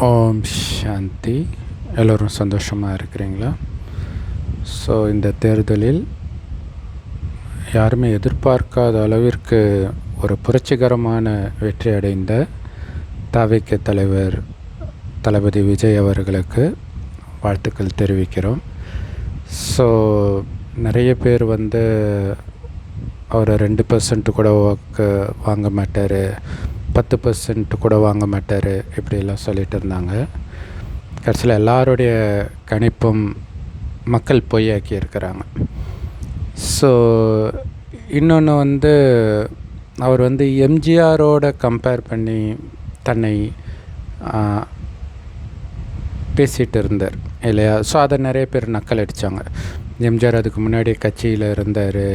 ஓம் சாந்தி. எல்லோரும் சந்தோஷமாக இருக்கிறீங்களா? ஸோ இந்த தேர்தலில் யாருமே எதிர்பார்க்காத அளவிற்கு ஒரு புரட்சிகரமான வெற்றி அடைந்த தவிக தலைவர் தளபதி விஜய் அவர்களுக்கு வாழ்த்துக்கள் தெரிவிக்கிறோம். ஸோ நிறைய பேர் அவர் 2% கூட வாங்க மாட்டார், 10% கூட வாங்க மாட்டார், இப்படியெல்லாம் சொல்லிகிட்டு இருந்தாங்க. கடைசியில் எல்லாருடைய கணிப்பும் மக்கள் பொய்யாக்கி இருக்கிறாங்க. ஸோ இன்னொன்று அவர் எம்ஜிஆரோட கம்பேர் பண்ணி தன்னை பேசிகிட்டு இருந்தார் இல்லையா? ஸோ அதை நிறைய பேர் நக்கல் அடித்தாங்க. எம்ஜிஆர் அதுக்கு முன்னாடி கட்சியில் இருந்தார்,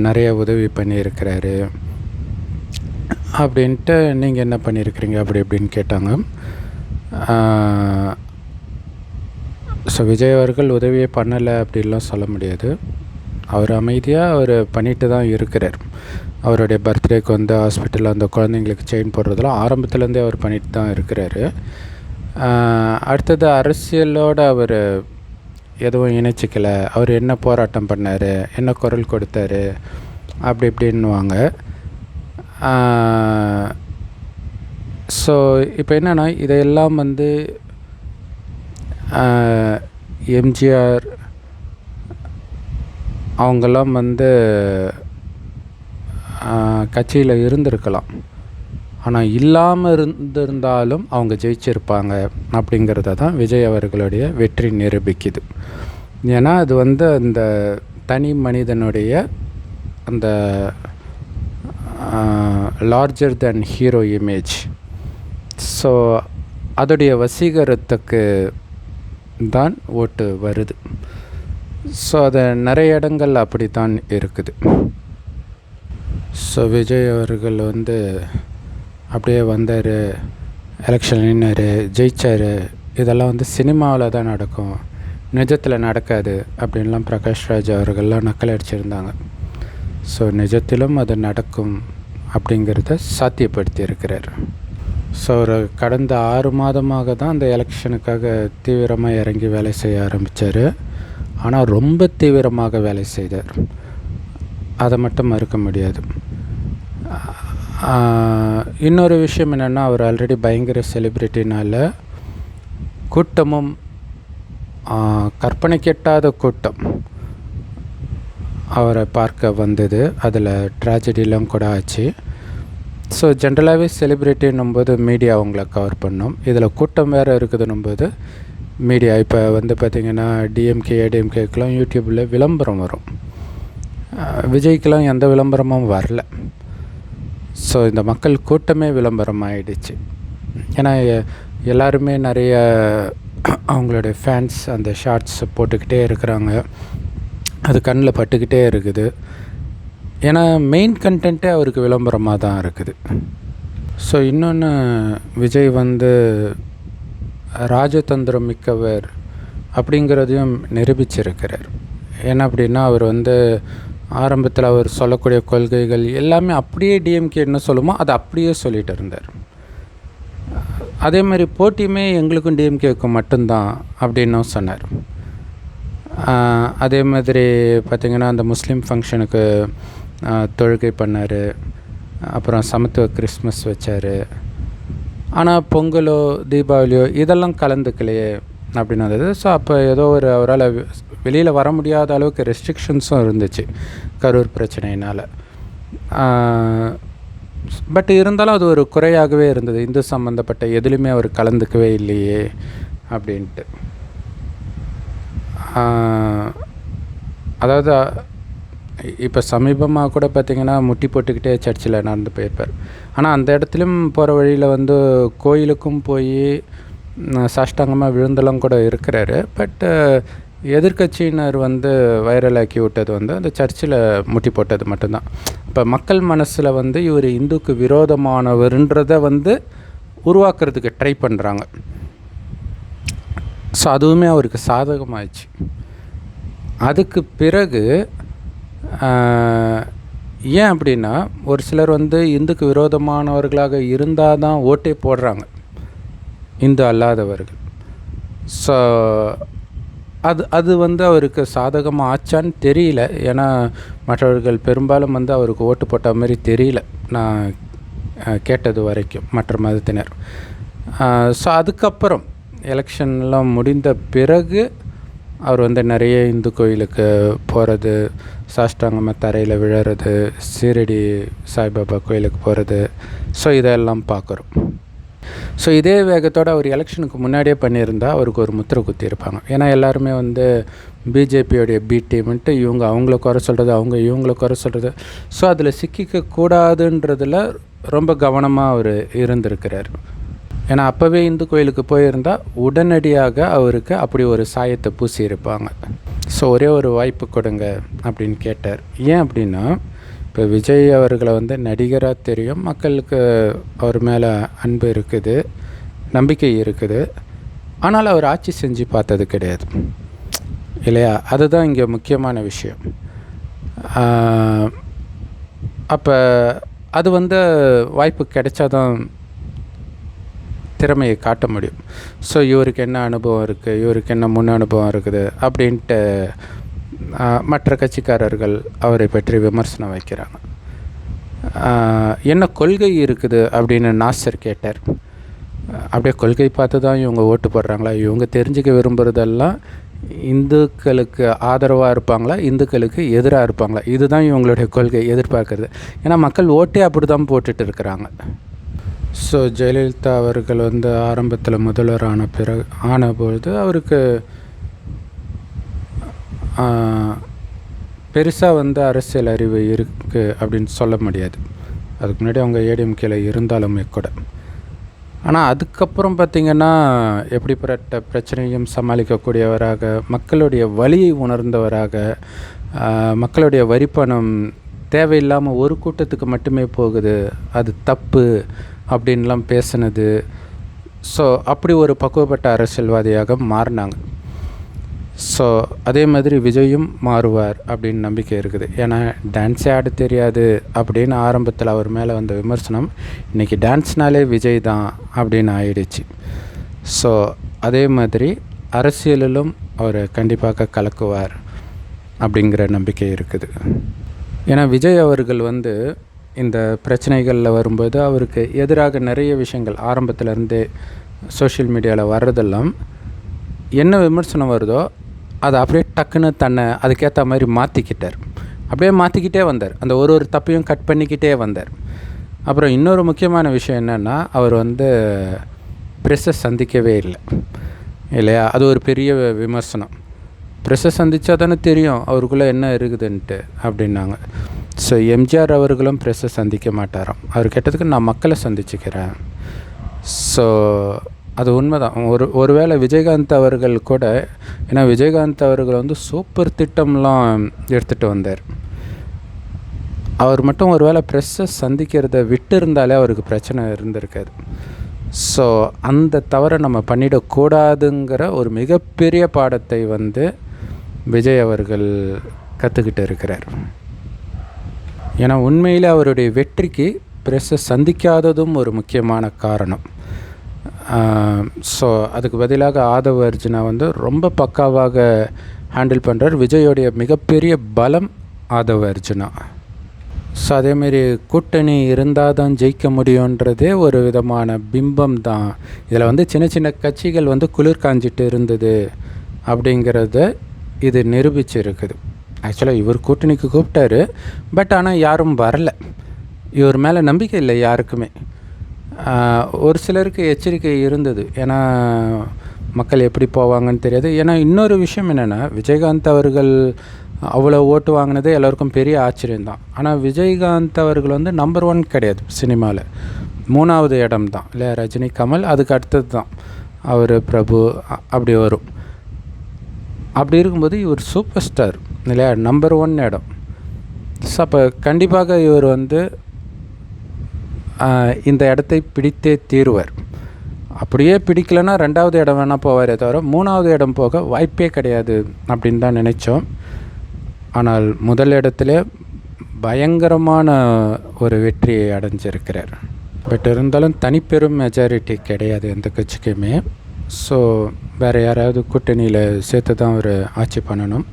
நிறைய உதவி பண்ணியிருக்கிறாரு அப்படின்ட்டு, நீங்கள் என்ன பண்ணியிருக்கிறீங்க அப்படி இப்படின்னு கேட்டாங்க. ஸோ விஜய் அவர்கள் உதவியே பண்ணலை அப்படின்லாம் சொல்ல முடியாது. அவர் அமைதியாக அவர் பண்ணிட்டு தான் இருக்கிறார். அவருடைய பர்த்டேக்கு ஹாஸ்பிட்டலில் அந்த குழந்தைங்களுக்கு செயின் போடுறதெல்லாம் ஆரம்பத்துலேருந்தே அவர் பண்ணிட்டு தான் இருக்கிறாரு. அடுத்தது அரசியலோடு அவர் எதுவும் இணைச்சிக்கலை. அவர் என்ன போராட்டம் பண்ணார், என்ன குரல் கொடுத்தாரு அப்படி இப்படின்னுவாங்க. ஸோ இப்போ என்னென்னா, இதையெல்லாம் எம்ஜிஆர் அவங்கெல்லாம் கட்சியில் இருந்திருக்கலாம், ஆனால் இல்லாமல் இருந்திருந்தாலும் அவங்க ஜெயிச்சிருப்பாங்க அப்படிங்கிறத தான் விஜய் அவர்களுடைய வெற்றி நிரூபிக்குது. ஏன்னா அது அந்த தனி மனிதனுடைய அந்த larger than hero image. So அதோடைய வசீகரத்துக்கு தான் ஓட்டு வருது. ஸோ அது நிறைய இடங்கள் அப்படி தான் இருக்குது. ஸோ விஜய் அவர்கள் அப்படியே வந்தார், எலெக்ஷன் நின்னார், ஜெயித்தார். இதெல்லாம் சினிமாவில் தான் நடக்கும், நிஜத்தில் நடக்காது அப்படின்லாம் பிரகாஷ்ராஜ் அவர்கள்லாம் நக்கல் அடிச்சிருந்தாங்க. ஸோ நிஜத்திலும் அது நடக்கும் அப்படிங்கிறத சாத்தியப்படுத்தி இருக்கிறார். ஸோ ஒரு கடந்த 6 மாதமாக தான் அந்த எலெக்ஷனுக்காக தீவிரமாக இறங்கி வேலை செய்ய ஆரம்பித்தார். ஆனால் ரொம்ப தீவிரமாக வேலை செய்தார், அதை மட்டும் மறுக்க முடியாது. இன்னொரு விஷயம் என்னென்னா, அவர் ஆல்ரெடி பயங்கர செலிப்ரிட்டினால் கூட்டமும் கற்பனை கெட்டாத கூட்டம் அவரை பார்க்க வந்தது. அதில் ட்ராஜடிலாம் கூட ஆச்சு. ஸோ ஜென்ரலாகவே செலிப்ரிட்டின்னும்போது மீடியா அவங்கள கவர் பண்ணோம். இதில் கூட்டம் வேறு இருக்குதுன்னும்போது மீடியா இப்போ பார்த்திங்கன்னா டிஎம்கே ஏடிஎம்கேக்கெலாம் யூடியூப்பில் விளம்பரம் வரும். விஜய்க்கெலாம் எந்த விளம்பரமும் வரல. ஸோ இந்த மக்கள் கூட்டமே விளம்பரம் ஆகிடுச்சு. ஏன்னா எல்லாருமே நிறைய அவங்களுடைய ஃபேன்ஸ் அந்த ஷார்ட்ஸ் போட்டுக்கிட்டே இருக்கிறாங்க, அது கண்ணில் பட்டுக்கிட்டே இருக்குது. ஏன்னா மெயின் கண்டென்ட்டே அவருக்கு விளம்பரமாக தான் இருக்குது. ஸோ இன்னொன்று, விஜய் ராஜதந்திரம் மிக்கவர் அப்படிங்கிறதையும் நிரூபிச்சிருக்கிறார். ஏன்னா அப்படின்னா, அவர் ஆரம்பத்தில் அவர் சொல்லக்கூடிய கொள்கைகள் எல்லாமே அப்படியே டிஎம்கே என்ன சொல்லுமோ அதை அப்படியே சொல்லிகிட்டு இருந்தார். அதே மாதிரி போட்டியுமே எங்களுக்கும் டிஎம்கேவுக்கும் மட்டும்தான் அப்படின்னும் சொன்னார். அதே மாதிரி பார்த்திங்கன்னா, அந்த முஸ்லீம் ஃபங்க்ஷனுக்கு தொழுகை பண்ணார், அப்புறம் சமத்துவ கிறிஸ்மஸ் வச்சார். ஆனால் பொங்கலோ தீபாவளியோ இதெல்லாம் கலந்துக்கலையே அப்படின்னு வந்தது. ஸோ அப்போ ஏதோ அவரால் வெளியில் வர முடியாத அளவுக்கு ரெஸ்ட்ரிக்ஷன்ஸும் இருந்துச்சு கரூர் பிரச்சனையினால். பட் இருந்தாலும் அது ஒரு குறையாகவே இருந்தது. இந்து சம்மந்தப்பட்ட எதுலேயுமே அவர் கலந்துக்கவே இல்லையே அப்படின்ட்டு. அதாவது இப்போ சமீபமாக கூட பார்த்திங்கன்னா முட்டி போட்டுக்கிட்டே சர்ச்சில் நடந்து போயிருப்பார். ஆனால் அந்த இடத்துலையும் போகிற வழியில் கோயிலுக்கும் போய் சாஷ்டாங்கமாக விழுந்தெல்லாம் கூட இருக்கிறாரு. பட் எதிர்கட்சியினர் வைரலாக்கி விட்டது அந்த சர்ச்சில் முட்டி போட்டது மட்டும்தான். இப்போ மக்கள் மனசில் இவர் இந்துக்கு விரோதமானவர்ன்றதை உருவாக்குறதுக்கு ட்ரை பண்ணுறாங்க. ஸோ அதுவுமே அவருக்கு சாதகமாகிடுச்சு. அதுக்கு பிறகு ஏன் அப்படின்னா, ஒரு சிலர் இந்துக்கு விரோதமானவர்களாக இருந்தால் தான் ஓட்டே போடுறாங்க. இந்து அல்லாதவர்கள். ஸோ அது அது வந்து அவருக்கு சாதகமாக ஆச்சான்னு தெரியல. ஏன்னா மற்றவர்கள் பெரும்பாலும் வந்து அவருக்கு ஓட்டு போட்ட மாதிரி தெரியல, நான் கேட்டது வரைக்கும் மற்ற மதத்தினர். ஸோ அதுக்கப்புறம் எலெக்ஷன்லாம் முடிந்த பிறகு அவர் வந்து நிறைய இந்து கோயிலுக்கு போகிறது, சாஷ்டாங்கமாக தரையில் விழறது, சீரடி சாய்பாபா கோயிலுக்கு போகிறது. ஸோ இதெல்லாம் பார்க்குறோம். ஸோ இதே வேகத்தோடு அவர் எலெக்ஷனுக்கு முன்னாடியே பண்ணியிருந்தால் அவருக்கு ஒரு முத்திரை குத்தியிருப்பாங்க. ஏன்னா எல்லாருமே வந்து பிஜேபியோடைய பி டீம்ன்ட்டு இவங்க அவங்கள குறை சொல்கிறது, அவங்க இவங்கள குறை சொல்கிறது. ஸோ அதில் சிக்கிக்க கூடாதுன்றதில் ரொம்ப கவனமாக அவர் இருந்திருக்கிறார். ஏன்னா அப்போவே இந்து கோயிலுக்கு போயிருந்தால் உடனடியாக அவருக்கு அப்படி ஒரு சாயத்தை பூசியிருப்பாங்க. ஸோ ஒரே ஒரு வாய்ப்பு கொடுங்க அப்படின்னு கேட்டார். ஏன் அப்படின்னா, இப்போ விஜய் அவர்களை வந்து நடிகராக தெரியும், மக்களுக்கு அவர் மேலே அன்பு இருக்குது, நம்பிக்கை இருக்குது. ஆனால் அவர் ஆட்சி செஞ்சு பார்த்தது கிடையாது இல்லையா? அதுதான் இங்கே முக்கியமான விஷயம். அப்போ அது வந்து வாய்ப்பு கிடைச்சாதான் திறமையை காட்ட முடியும். ஸோ இவருக்கு என்ன அனுபவம் இருக்குது, இவருக்கு என்ன முன் அனுபவம் இருக்குது அப்படின்ட்டு மற்ற கட்சிக்காரர்கள் அவரை பற்றி விமர்சனம் வைக்கிறாங்க. என்ன கொள்கை இருக்குது அப்படின்னு நாசர் கேட்டார். அப்படியே கொள்கை பார்த்து தான் இவங்க ஓட்டு போடுறாங்களா? இவங்க தெரிஞ்சுக்க விரும்புகிறதெல்லாம் இந்துக்களுக்கு ஆதரவாக இருப்பாங்களா, இந்துக்களுக்கு எதிராக இருப்பாங்களா? இதுதான் இவங்களுடைய கொள்கை, எதிர்பார்க்குறது. ஏன்னா மக்கள் ஓட்டே அப்படி தான் போட்டுட்டு இருக்கிறாங்க. ஸோ ஜெயலலிதா அவர்கள் வந்து ஆரம்பத்தில் முதல்வர் ஆனபொழுது அவருக்கு பெருசாக வந்து அரசியல் அறிவு இருக்குது அப்படின்னு சொல்ல முடியாது. அதுக்கு முன்னாடி அவங்க ஏடிஎம்கேல இருந்தாலுமே கூட. ஆனால் அதுக்கப்புறம் பார்த்திங்கன்னா எப்படிப்பட்ட பிரச்சனையும் சமாளிக்கக்கூடியவராக, மக்களுடைய வலியை உணர்ந்தவராக, மக்களுடைய வரிப்பணம் தேவையில்லாமல் ஒரு கூட்டத்துக்கு மட்டுமே போகுது, அது தப்பு அப்படின்லாம் பேசினது. ஸோ அப்படி ஒரு பக்குவப்பட்ட அரசியல்வாதியாக மாறினாங்க. ஸோ அதே மாதிரி விஜயும் மாறுவார் அப்படின்னு நம்பிக்கை இருக்குது. ஏன்னா டான்ஸே ஆட தெரியாது அப்படின்னு ஆரம்பத்தில் அவர் மேலே வந்த விமர்சனம் இன்றைக்கி டான்ஸ்னாலே விஜய் தான் அப்படின்னு ஆயிடுச்சு. ஸோ அதே மாதிரி அரசியலிலும் அவர் கண்டிப்பாக கலக்குவார் அப்படிங்கிற நம்பிக்கை இருக்குது. ஏன்னா விஜய் அவர்கள் வந்து இந்த பிரச்சனைகளில் வரும்போது அவருக்கு எதிராக நிறைய விஷயங்கள் ஆரம்பத்திலேருந்தே சோஷியல் மீடியாவில் வர்றதெல்லாம் என்ன விமர்சனம் வருதோ அதை அப்படியே டக்குன்னு தன்னை அதுக்கேற்ற மாதிரி மாற்றிக்கிட்டார். அப்படியே மாற்றிக்கிட்டே வந்தார். அந்த ஒரு தப்பையும் கட் பண்ணிக்கிட்டே வந்தார். அப்புறம் இன்னொரு முக்கியமான விஷயம் என்னென்னா, அவர் வந்து ப்ரெஸ்ஸை சந்திக்கவே இல்லை இல்லையா? அது ஒரு பெரிய விமர்சனம். ப்ரெஸ்ஸை சந்தித்தா தானே தெரியும் அவருக்குள்ளே என்ன இருக்குதுன்ட்டு அப்படின்னாங்க. ஸோ எம்ஜிஆர் அவர்களும் ப்ரெஸ்ஸை சந்திக்க மாட்டாராம். அவர் கேட்டதுக்கு நான் மக்களை சந்திச்சுக்கிறேன். ஸோ அது உண்மைதான். ஒருவேளை விஜயகாந்த் அவர்கள் கூட, ஏன்னா விஜயகாந்த் அவர்கள் வந்து சூப்பர் திட்டம்லாம் எடுத்துகிட்டு வந்தார். அவர் மட்டும் ஒருவேளை ப்ரெஸ்ஸை சந்திக்கிறத விட்டு இருந்தாலே அவருக்கு பிரச்சனை இருந்திருக்காது. ஸோ அந்த தவறை நம்ம பண்ணிடக்கூடாதுங்கிற ஒரு மிகப்பெரிய பாடத்தை வந்து விஜய் அவர்கள் கற்றுக்கிட்டு இருக்கிறார். ஏன்னா உண்மையில் அவருடைய வெற்றிக்கு ப்ரெஸ்ஸை சந்திக்காததும் ஒரு முக்கியமான காரணம். ஸோ அதுக்கு பதிலாக ஆதவ அர்ஜுனா வந்து ரொம்ப பக்காவாக ஹேண்டில் பண்ணுறார். விஜயோடைய மிகப்பெரிய பலம் ஆதவ அர்ஜுனா. ஸோ அதேமாரி கூட்டணி இருந்தால் தான் ஜெயிக்க முடியுன்றதே ஒரு விதமான பிம்பம் தான். இதில் வந்து சின்ன சின்ன கட்சிகள் வந்து குளிர் காஞ்சிட்டு இருந்தது அப்படிங்கிறத இது நிரூபிச்சிருக்குது. ஆக்சுவலாக இவர் கூட்டணிக்கு கூப்பிட்டாரு, பட் ஆனால் யாரும் வரலை. இவர் மேலே நம்பிக்கை இல்லை யாருக்குமே. ஒரு சிலருக்கு எச்சரிக்கை இருந்தது, ஏன்னா மக்கள் எப்படி போவாங்கன்னு தெரியாது. ஏன்னா இன்னொரு விஷயம் என்னென்னா, விஜயகாந்த் அவர்கள் அவ்வளோ ஓட்டு வாங்கினதே எல்லோருக்கும் பெரிய ஆச்சரியம்தான். ஆனால் விஜயகாந்த் அவர்கள் வந்து நம்பர் 1 கிடையாது சினிமாவில், 3வது இடம் தான் இல்லை? ரஜினி, கமல், அதுக்கு அடுத்தது தான் அவர், பிரபு, அப்படி வரும். அப்படி இருக்கும்போது இவர் சூப்பர் ஸ்டார் இல்லையா, நம்பர் 1 இடம். ஸோ அப்போ கண்டிப்பாக இவர் வந்து இந்த இடத்தை பிடித்தே தீருவார். அப்படியே பிடிக்கலைன்னா 2வது இடம் வேணால் போவாரே தவிர 3வது இடம் போக வாய்ப்பே கிடையாது அப்படின்னு தான் நினச்சோம். ஆனால் முதல் இடத்துல பயங்கரமான ஒரு வெற்றியை அடைஞ்சிருக்கிறார். பட் இருந்தாலும் தனிப்பெரும் மெஜாரிட்டி கிடையாது எந்த கட்சிக்குமே. ஸோ வேறு யாராவது கூட்டணியில் சேர்த்து தான் அவர் ஆட்சி பண்ணணும்.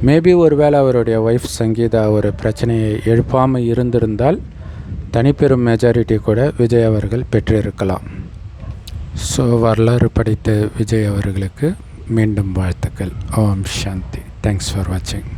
மேபி ஒரு வேளை அவருடைய ஒய்ஃப் சங்கீதா ஒரு பிரச்சனையை எழுப்பாமல் இருந்திருந்தால் தனிப்பெரும் மெஜாரிட்டி கூட விஜய் அவர்கள் பெற்றிருக்கலாம். ஸோ வரலாறு படைத்த விஜய் அவர்களுக்கு மீண்டும் வாழ்த்துக்கள். ஓம் சாந்தி. தேங்க்ஸ் ஃபார் வாட்சிங்.